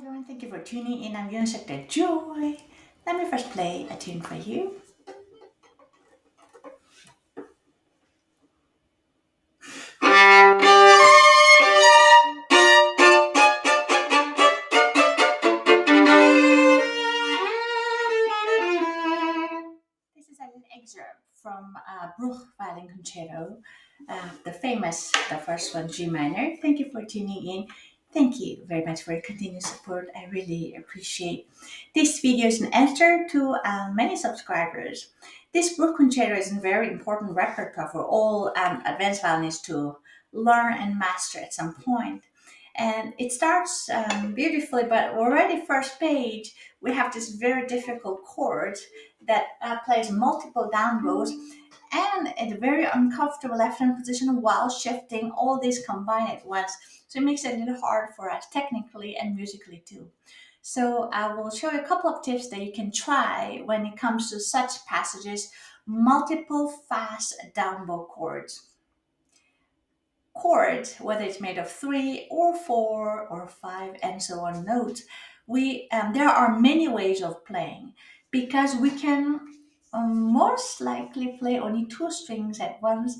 everyone, thank you for tuning in. I'm Violin Joy. Let me first play a tune for you. This is an excerpt from Bruch Violin Concerto, the first one, G minor. Thank you for tuning in. Thank you very much for your continued support. I really appreciate. This video is an answer to many subscribers. This Bruch Concerto is a very important repertoire for all advanced violinists to learn and master at some point. And it starts beautifully, but already first page, we have this very difficult chord that plays multiple down bows and in a very uncomfortable left hand position while shifting all these combined at once. So it makes it a little hard for us technically and musically too. So I will show you a couple of tips that you can try when it comes to such passages, multiple fast down bow chords. Chords, whether it's made of 3 or 4 or 5 and so on notes, there are many ways of playing because we can most likely play only 2 strings at once.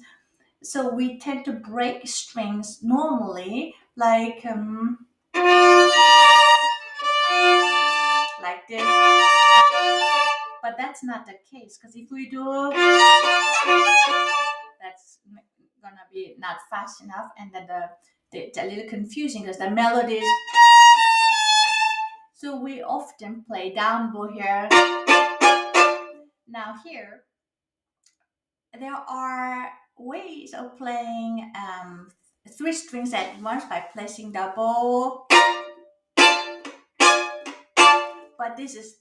So we tend to break strings normally like this, but that's not the case because if we do, that's gonna be not fast enough, and then it's a little confusing because the melodies. So we often play down bow here. Now here, there are ways of playing 3 strings at once by placing the bow, but this is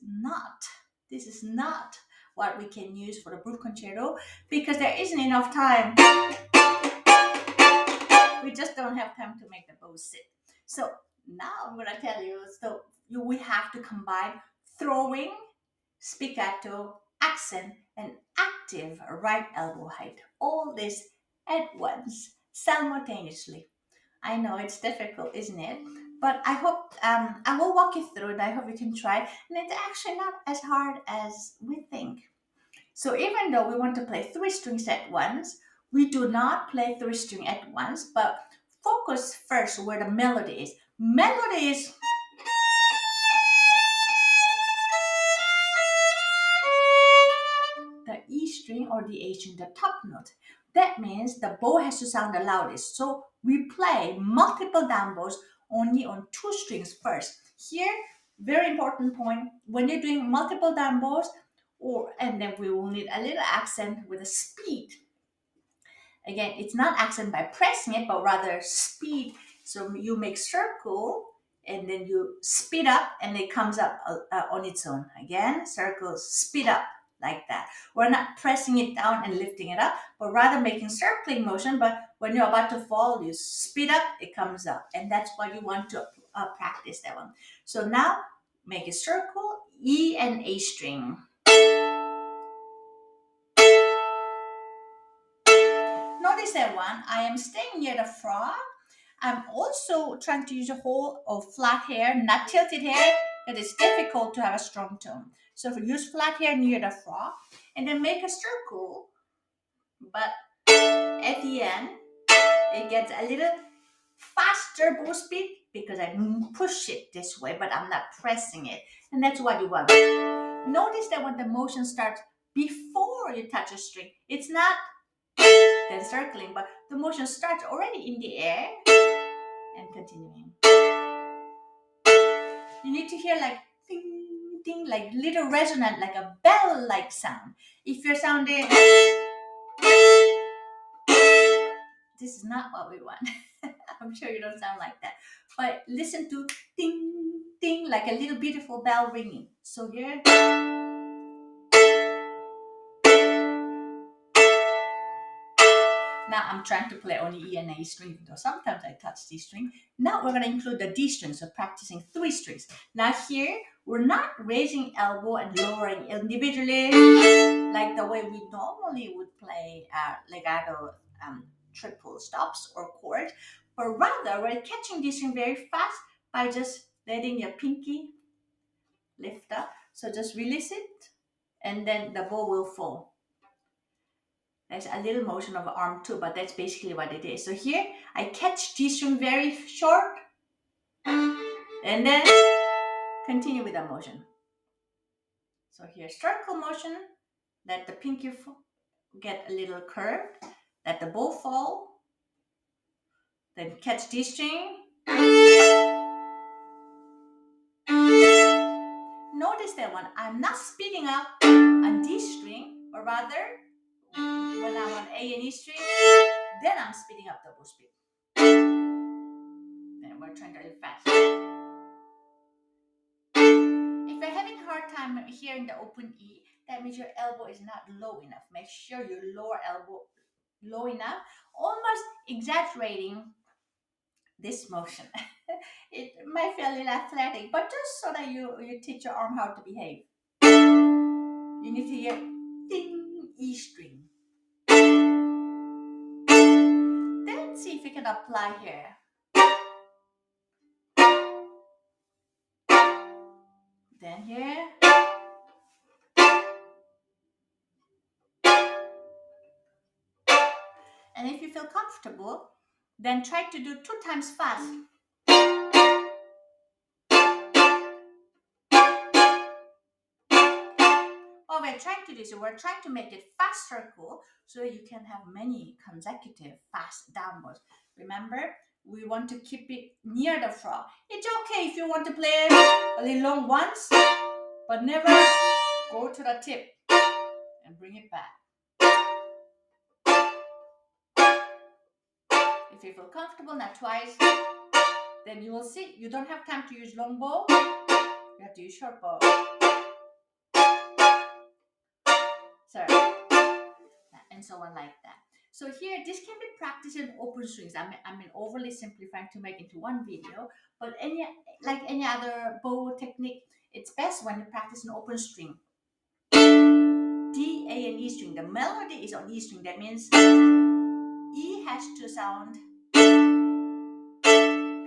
not what we can use for the Bruch Concerto because there isn't enough time. We just don't have time to make the bow sit. So now I'm going to tell you, we have to combine throwing, spiccato, accent, and active right elbow height. All this at once, simultaneously. I know it's difficult, isn't it? But I hope I will walk you through it. I hope you can try. And it's actually not as hard as we think. So even though we want to play 3 strings at once, we do not play 3 strings at once, but focus first where the melody is. Melody is the E string or the A string, the top note. That means the bow has to sound the loudest. So we play multiple down bows only on 2 strings first. Here, very important point, when you're doing multiple down bows, and then we will need a little accent with a speed. Again, it's not accent by pressing it, but rather speed. So you make circle and then you speed up and it comes up on its own. Again, circle, speed up like that. We're not pressing it down and lifting it up, but rather making circling motion. But when you're about to fall, you speed up, it comes up. And that's what you want to practice that one. So now make a circle, E and A string. Notice that one, I am staying near the frog. I'm also trying to use a whole of flat hair, not tilted hair. It is difficult to have a strong tone. So use flat hair near the frog and then make a circle. But at the end, it gets a little faster bow speed because I push it this way, but I'm not pressing it. And that's what you want. Notice that when the motion starts before you touch a string, it's not then circling, but the motion starts already in the air and continuing. You need to hear like ding, ding, like little resonant, like a bell-like sound. If you're sounding, this is not what we want. I'm sure you don't sound like that. But listen to ding, ding, like a little beautiful bell ringing. So here. Now I'm trying to play only E and A string, though sometimes I touch D string. Now we're going to include the D string, so practicing 3 strings. Now here, we're not raising elbow and lowering individually like the way we normally would play legato triple stops or chords, but rather we're catching D string very fast by just letting your pinky lift up. So just release it, and then the bow will fall. There's a little motion of the arm too, but that's basically what it is. So here, I catch G string very short, and then continue with the motion. So here, circle motion, let the pinky get a little curved, let the bow fall, then catch D string. Notice that one, I'm not speeding up on D string, or rather, when I'm on A and E string, then I'm speeding up the bow speed. Then we're trying to do it fast. If you're having a hard time hearing the open E, that means your elbow is not low enough. Make sure your lower elbow low enough, almost exaggerating this motion. It might feel a little athletic, but just so that you teach your arm how to behave. You need to hear ding, E string. Then see if you can apply here. Then here. And if you feel comfortable, then try to do 2 times fast. What we're trying to do is we're trying to make it fast circle so you can have many consecutive fast downwards. Remember, we want to keep it near the frog. It's okay if you want to play a little long once, but never go to the tip and bring it back. If you feel comfortable, not twice, then you will see you don't have time to use long bow, you have to use short bow. Sorry. And so on like that. So here, this can be practiced in open strings. I mean overly simplifying to make into one video, but like any other bow technique, it's best when you practice an open string. D, A, and E string. The melody is on E string. That means E has to sound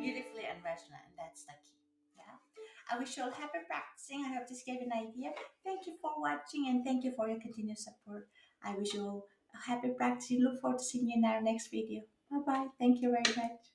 beautifully and resonant, and that's the key. Yeah. I wish you all happy practicing. I hope this gave you an idea. Thank you for watching, and thank you for your continued support. I wish you all a happy practicing. Look forward to seeing you in our next video. Bye bye. Thank you very much.